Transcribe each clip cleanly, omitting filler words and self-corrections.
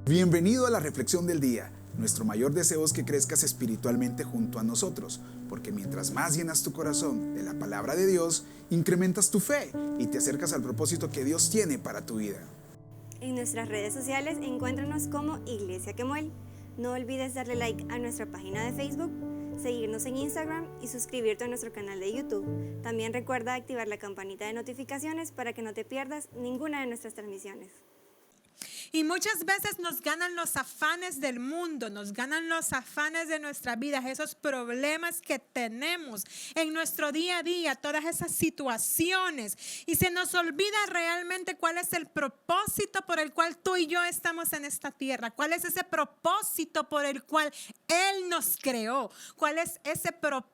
Bienvenido a la reflexión del día. Nuestro mayor deseo es que crezcas espiritualmente junto a nosotros, porque mientras más llenas tu corazón de la palabra de Dios, incrementas tu fe y te acercas al propósito que Dios tiene para tu vida. En nuestras redes sociales encuéntranos como Iglesia Quemuel. No olvides darle like a nuestra página de Facebook, seguirnos en Instagram y suscribirte a nuestro canal de YouTube. También recuerda activar la campanita de notificaciones para que no te pierdas ninguna de nuestras transmisiones. Y muchas veces nos ganan los afanes del mundo, nos ganan los afanes de nuestra vida, esos problemas que tenemos en nuestro día a día, todas esas situaciones. Y se nos olvida realmente cuál es el propósito por el cual tú y yo estamos en esta tierra. Cuál es ese propósito por el cual Él nos creó. Cuál es ese propósito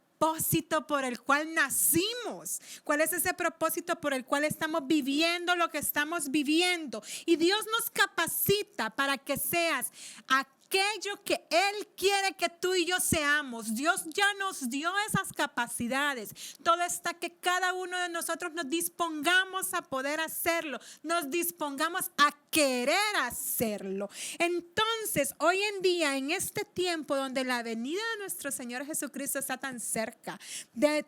por el cual nacimos. ¿Cuál es ese propósito por el cual estamos viviendo lo que estamos viviendo? Y Dios nos capacita para que seas aquello que Él quiere que tú y yo seamos. Dios ya nos dio esas capacidades. Todo está que cada uno de nosotros nos dispongamos a poder hacerlo. Nos dispongamos a querer hacerlo. Entonces, hoy en día, en este tiempo donde la venida de nuestro Señor Jesucristo está tan cerca,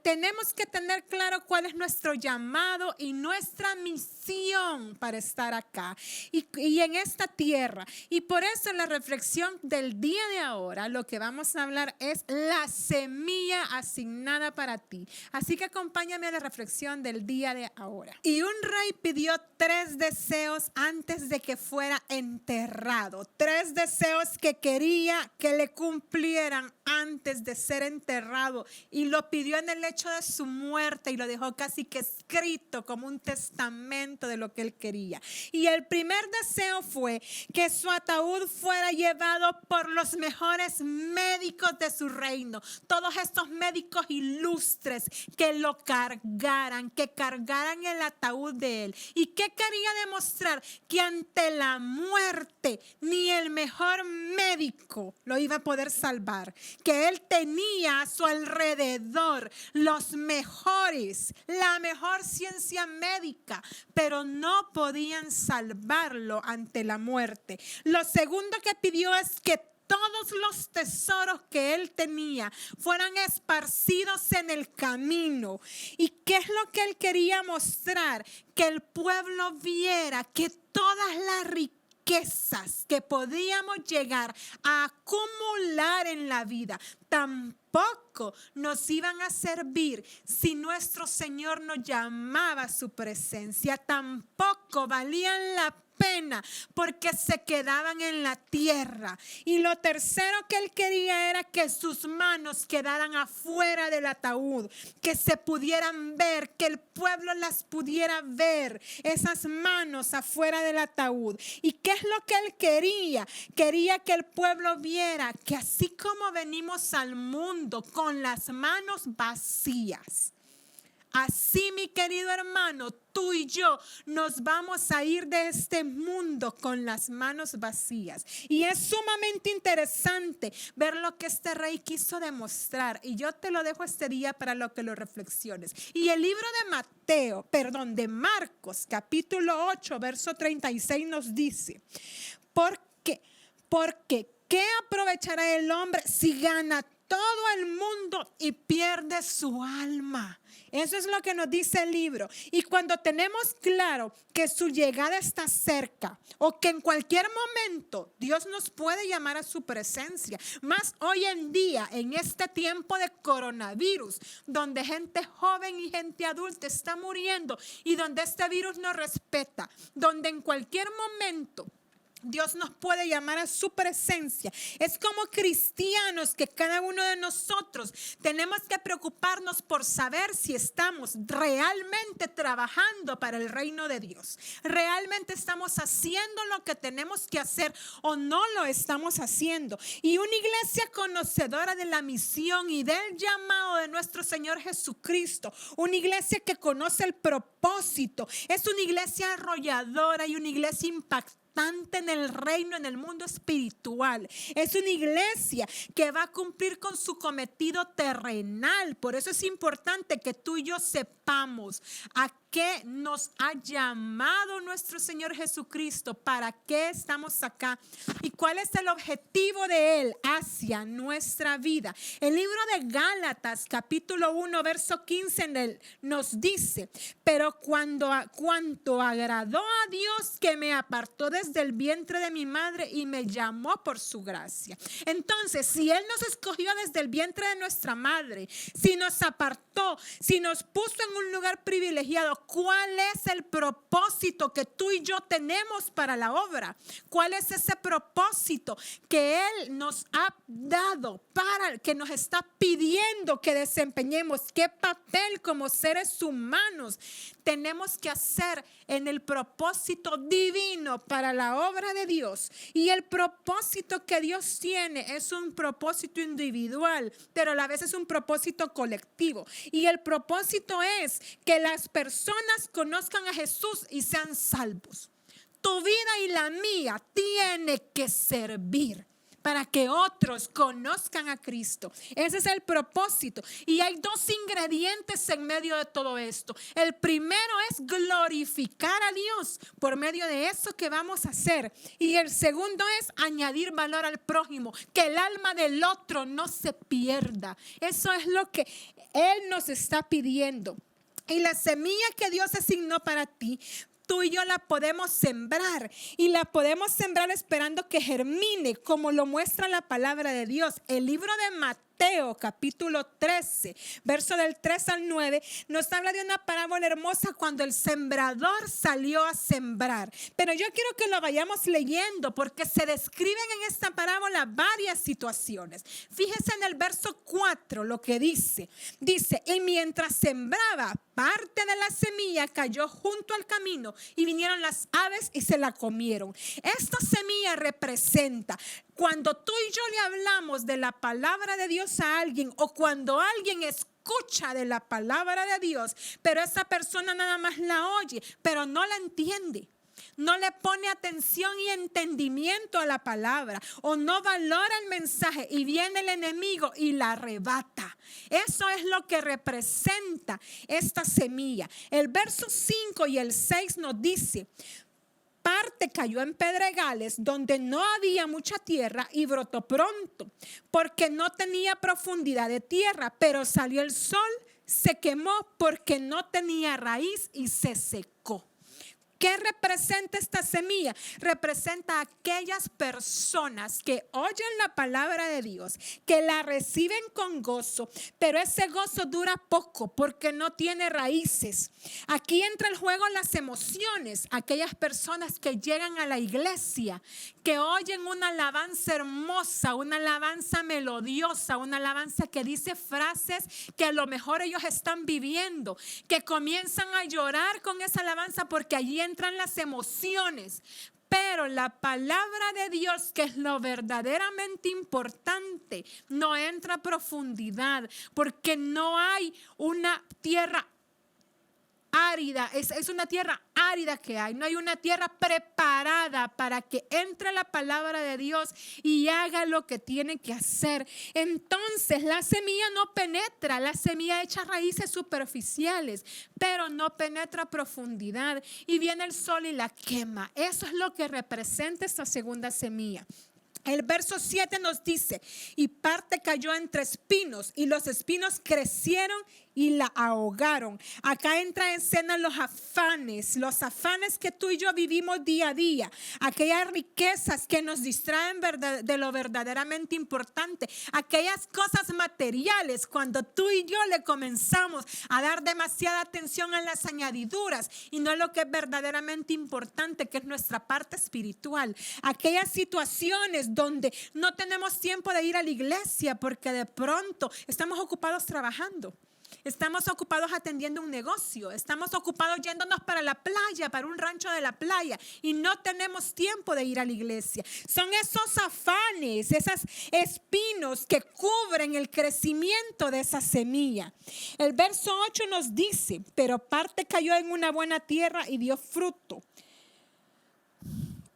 tenemos que tener claro cuál es nuestro llamado y nuestra misión para estar acá y en esta tierra. Y por eso la reflexión del día de ahora, lo que vamos a hablar es la semilla asignada para ti. Así que acompáñame a la reflexión del día de ahora. Y un rey pidió 3 deseos antes de que fuera enterrado. 3 deseos que quería que le cumplieran antes de ser enterrado. Y lo pidió en el lecho de su muerte y lo dejó casi que escrito como un testamento de lo que él quería. Y el primer deseo fue que su ataúd fuera llevado por los mejores médicos de su reino. Todos estos médicos ilustres que lo cargaran, que cargaran el ataúd de él. ¿Y qué quería demostrar? Que ante la muerte ni el mejor médico lo iba a poder salvar. Que él tenía a su alrededor los mejores, la mejor ciencia médica, pero no podían salvarlo ante la muerte. Lo segundo que pidió es que todos los tesoros que él tenía fueran esparcidos en el camino. ¿Y qué es lo que él quería mostrar? Que el pueblo viera que todas las riquezas que podíamos llegar a acumular en la vida tampoco nos iban a servir si nuestro Señor nos llamaba a su presencia. Tampoco valían la pena porque se quedaban en la tierra. Y lo tercero que él quería era que sus manos quedaran afuera del ataúd, que se pudieran ver, que el pueblo las pudiera ver, esas manos afuera del ataúd. ¿Y qué es lo que él quería? Quería que el pueblo viera que así como venimos al mundo con las manos vacías, así, mi querido hermano, tú y yo nos vamos a ir de este mundo con las manos vacías. Y es sumamente interesante ver lo que este rey quiso demostrar. Y yo te lo dejo este día para lo que lo reflexiones. Y el libro de Marcos, capítulo 8, verso 36 nos dice, porque ¿qué aprovechará el hombre si gana todo el mundo y pierde su alma? Eso es lo que nos dice el libro. Y cuando tenemos claro que su llegada está cerca o que en cualquier momento Dios nos puede llamar a su presencia, más hoy en día en este tiempo de coronavirus, donde gente joven y gente adulta está muriendo y donde este virus no respeta, donde en cualquier momento Dios nos puede llamar a su presencia. Es como cristianos que cada uno de nosotros tenemos que preocuparnos por saber si estamos realmente trabajando para el reino de Dios. Realmente estamos haciendo lo que tenemos que hacer o no lo estamos haciendo. Y una iglesia conocedora de la misión y del llamado de nuestro Señor Jesucristo, una iglesia que conoce el propósito, es una iglesia arrolladora y una iglesia impactante importante en el reino, en el mundo espiritual. Es una iglesia que va a cumplir con su cometido terrenal. Por eso es importante que tú y yo sepamos a qué nos ha llamado nuestro Señor Jesucristo, para qué estamos acá y cuál es el objetivo de Él hacia nuestra vida. El libro de Gálatas, capítulo 1, verso 15, nos dice: pero cuanto agradó a Dios, que me apartó desde el vientre de mi madre y me llamó por su gracia. Entonces, si Él nos escogió desde el vientre de nuestra madre, si nos apartó, si nos puso en un lugar privilegiado, ¿cuál es el propósito que tú y yo tenemos para la obra? ¿Cuál es ese propósito que Él nos ha dado, para que nos está pidiendo que desempeñemos? ¿Qué papel como seres humanos tenemos que hacer en el propósito divino para la obra de Dios? Y el propósito que Dios tiene es un propósito individual, pero a la vez es un propósito colectivo. Y el propósito es que las personas conozcan a Jesús y sean salvos. Tu vida y la mía tiene que servir para que otros conozcan a Cristo. Ese es el propósito. Y hay dos ingredientes en medio de todo esto. El primero es glorificar a Dios por medio de eso que vamos a hacer. Y el segundo es añadir valor al prójimo, que el alma del otro no se pierda. Eso es lo que Él nos está pidiendo. Y la semilla que Dios asignó para ti, tú y yo la podemos sembrar, y la podemos sembrar esperando que germine, como lo muestra la palabra de Dios. El libro de Mateo, capítulo 13, verso del 3 al 9, nos habla de una parábola hermosa cuando el sembrador salió a sembrar. Pero yo quiero que lo vayamos leyendo, porque se describen en esta parábola varias situaciones. Fíjese en el verso 4 lo que dice. Dice: y mientras sembraba, parte de la semilla cayó junto al camino, y vinieron las aves y se la comieron. Esta semilla representa cuando tú y yo le hablamos de la palabra de Dios a alguien, o cuando alguien escucha de la palabra de Dios, pero esa persona nada más la oye, pero no la entiende. No le pone atención y entendimiento a la palabra, o no valora el mensaje, y viene el enemigo y la arrebata. Eso es lo que representa esta semilla. El verso 5 y el 6 nos dice: parte cayó en pedregales donde no había mucha tierra y brotó pronto, porque no tenía profundidad de tierra, pero salió el sol, se quemó porque no tenía raíz y se secó. ¿Qué representa esta semilla? Representa a aquellas personas que oyen la palabra de Dios, que la reciben con gozo, pero ese gozo dura poco porque no tiene raíces. Aquí entra el juego las emociones. Aquellas personas que llegan a la iglesia, que oyen una alabanza hermosa, una alabanza melodiosa, una alabanza que dice frases que a lo mejor ellos están viviendo, que comienzan a llorar con esa alabanza porque allí entran las emociones. Pero la palabra de Dios, que es lo verdaderamente importante, no entra a profundidad, porque no hay una tierra árida, es una tierra árida que hay. No hay una tierra preparada para que entre la palabra de Dios y haga lo que tiene que hacer. Entonces la semilla no penetra, la semilla echa raíces superficiales, pero no penetra a profundidad, y viene el sol y la quema. Eso es lo que representa esta segunda semilla. El verso 7 nos dice: y parte cayó entre espinos, y los espinos crecieron y la ahogaron. Acá entra en escena los afanes que tú y yo vivimos día a día, aquellas riquezas que nos distraen de lo verdaderamente importante, aquellas cosas materiales, cuando tú y yo le comenzamos a dar demasiada atención a las añadiduras y no a lo que es verdaderamente importante, que es nuestra parte espiritual. Aquellas situaciones donde no tenemos tiempo de ir a la iglesia porque de pronto estamos ocupados trabajando. Estamos ocupados atendiendo un negocio, estamos ocupados yéndonos para la playa, para un rancho de la playa, y no tenemos tiempo de ir a la iglesia. Son esos afanes, esos espinos que cubren el crecimiento de esa semilla. El verso 8 nos dice: pero parte cayó en una buena tierra y dio fruto.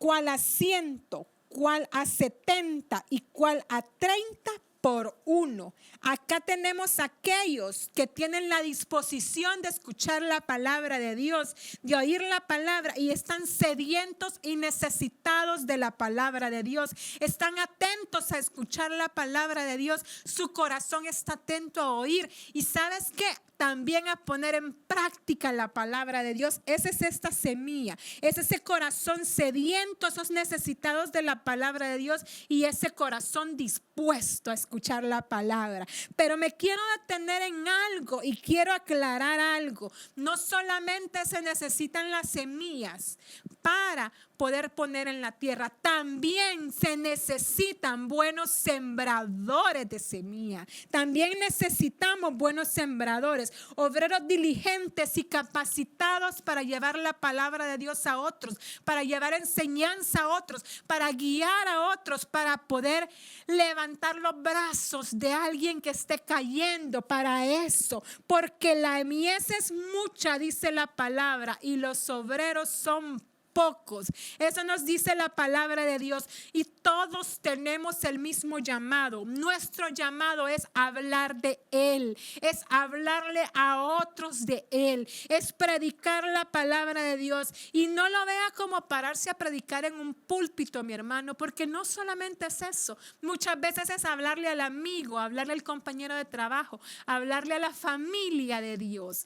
cuál a 100, cuál a 70 y cuál a 30 por uno. Acá tenemos aquellos que tienen la disposición de escuchar la palabra de Dios, de oír la palabra y están sedientos y necesitados de la palabra de Dios. Están atentos a escuchar la palabra de Dios. Su corazón está atento a oír. Y ¿sabes qué? También a poner en práctica la palabra de Dios. Esa es esta semilla, es ese corazón sediento, esos necesitados de la palabra de Dios y ese corazón dispuesto a escuchar la palabra. Pero me quiero detener en algo y quiero aclarar algo. No solamente se necesitan las semillas para poder poner en la tierra, también se necesitan buenos sembradores de semilla. También necesitamos buenos sembradores, obreros diligentes y capacitados para llevar la palabra de Dios a otros, para llevar enseñanza a otros, para guiar a otros, para poder levantar los brazos de alguien que esté cayendo, para eso, porque la mies es mucha, dice la palabra, y los obreros son pocos. Eso nos dice la palabra de Dios y todos tenemos el mismo llamado. Nuestro llamado es hablar de Él, es hablarle a otros de Él, es predicar la palabra de Dios. Y no lo vea como pararse a predicar en un púlpito, mi hermano, porque no solamente es eso. Muchas veces es hablarle al amigo, hablarle al compañero de trabajo, hablarle a la familia de Dios.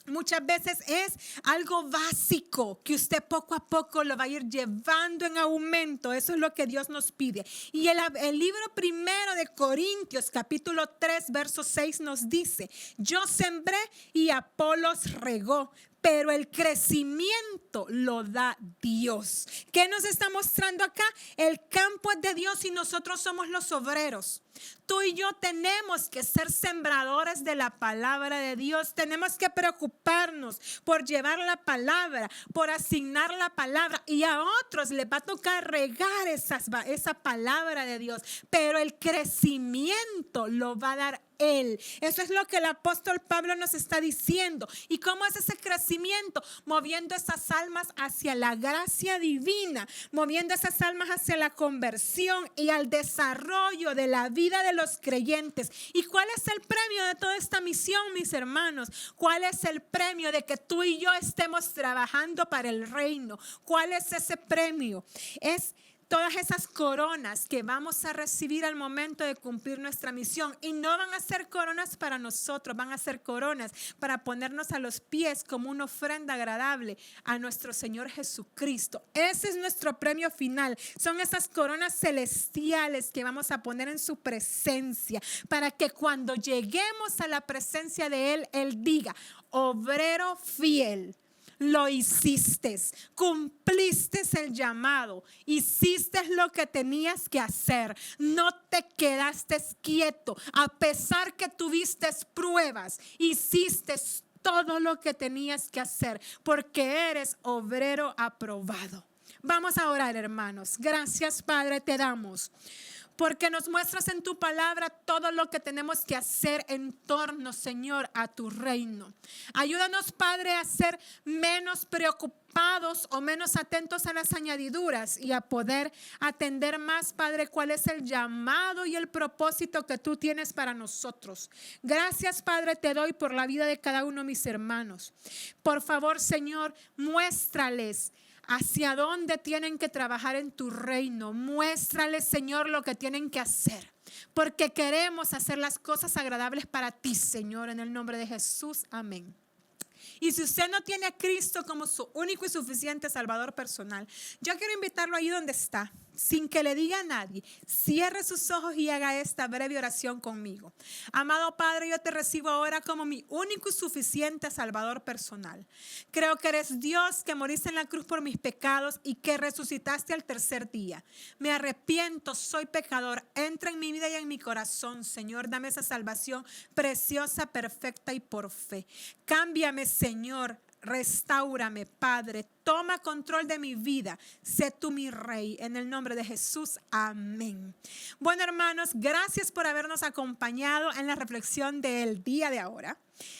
Muchas veces es algo básico que usted poco a poco lo va a ir llevando en aumento. Eso es lo que Dios nos pide. Y el libro primero de Corintios, capítulo 3, verso 6 nos dice: yo sembré y Apolos regó, pero el crecimiento lo da Dios. ¿Qué nos está mostrando acá? El campo es de Dios y nosotros somos los obreros. Tú y yo tenemos que ser sembradores de la palabra de Dios. Tenemos que preocuparnos por llevar la palabra, por asignar la palabra. Y a otros les va a tocar regar esa palabra de Dios. Pero el crecimiento lo va a dar Él. Eso es lo que el apóstol Pablo nos está diciendo. ¿Y cómo es ese crecimiento? Moviendo esas almas hacia la gracia divina, moviendo esas almas hacia la conversión y al desarrollo de la vida de los creyentes. ¿Y cuál es el premio de toda esta misión, mis hermanos? ¿Cuál es el premio de que tú y yo estemos trabajando para el reino? ¿Cuál es ese premio? Es todas esas coronas que vamos a recibir al momento de cumplir nuestra misión. Y no van a ser coronas para nosotros, van a ser coronas para ponernos a los pies como una ofrenda agradable a nuestro Señor Jesucristo. Ese es nuestro premio final. Son esas coronas celestiales que vamos a poner en su presencia, para que cuando lleguemos a la presencia de Él, Él diga: obrero fiel, lo hiciste, cumpliste el llamado, hiciste lo que tenías que hacer, no te quedaste quieto, a pesar que tuviste pruebas, hiciste todo lo que tenías que hacer, porque eres obrero aprobado. Vamos a orar, hermanos. Gracias, Padre, te damos, porque nos muestras en tu palabra todo lo que tenemos que hacer en torno, Señor, a tu reino. Ayúdanos, Padre, a ser menos preocupados o menos atentos a las añadiduras y a poder atender más, Padre, cuál es el llamado y el propósito que tú tienes para nosotros. Gracias, Padre, te doy por la vida de cada uno de mis hermanos. Por favor, Señor, muéstrales hacia dónde tienen que trabajar en tu reino. Muéstrales, Señor, lo que tienen que hacer, porque queremos hacer las cosas agradables para ti, Señor, en el nombre de Jesús. Amén. Y si usted no tiene a Cristo como su único y suficiente Salvador personal, yo quiero invitarlo ahí donde está, sin que le diga a nadie. Cierre sus ojos y haga esta breve oración conmigo. Amado Padre, yo te recibo ahora como mi único y suficiente Salvador personal. Creo que eres Dios, que moriste en la cruz por mis pecados y que resucitaste al tercer día. Me arrepiento, soy pecador. Entra en mi vida y en mi corazón, Señor. Dame esa salvación preciosa, perfecta y por fe. Cámbiame, Señor. Restáurame, Padre. toma control de mi vida. Sé tú mi rey, en el nombre de Jesús. Amén. Bueno, hermanos, gracias por habernos acompañado en la reflexión del día de ahora.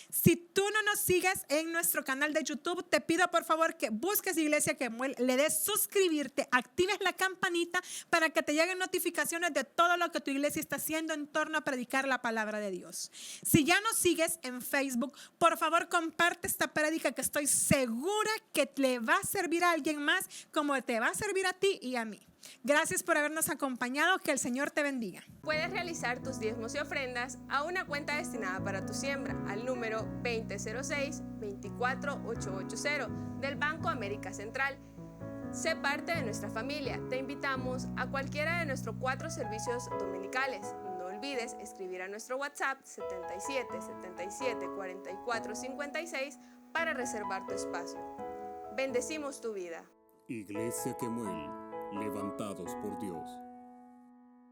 Si tú no nos sigues en nuestro canal de YouTube, te pido por favor que busques Iglesia Kemuel, le des suscribirte, actives la campanita para que te lleguen notificaciones de todo lo que tu iglesia está haciendo en torno a predicar la palabra de Dios. Si ya nos sigues en Facebook, por favor comparte esta prédica que estoy segura que le va a servir a alguien más como te va a servir a ti y a mí. Gracias por habernos acompañado. Que el Señor te bendiga. Puedes realizar tus diezmos y ofrendas a una cuenta destinada para tu siembra al número 2006-24880 del Banco América Central. Sé parte de nuestra familia. Te invitamos a cualquiera de nuestros 4 servicios dominicales. No olvides escribir a nuestro WhatsApp 77 77 44 56 para reservar tu espacio. Bendecimos tu vida. Iglesia Kemuel, levantados por Dios.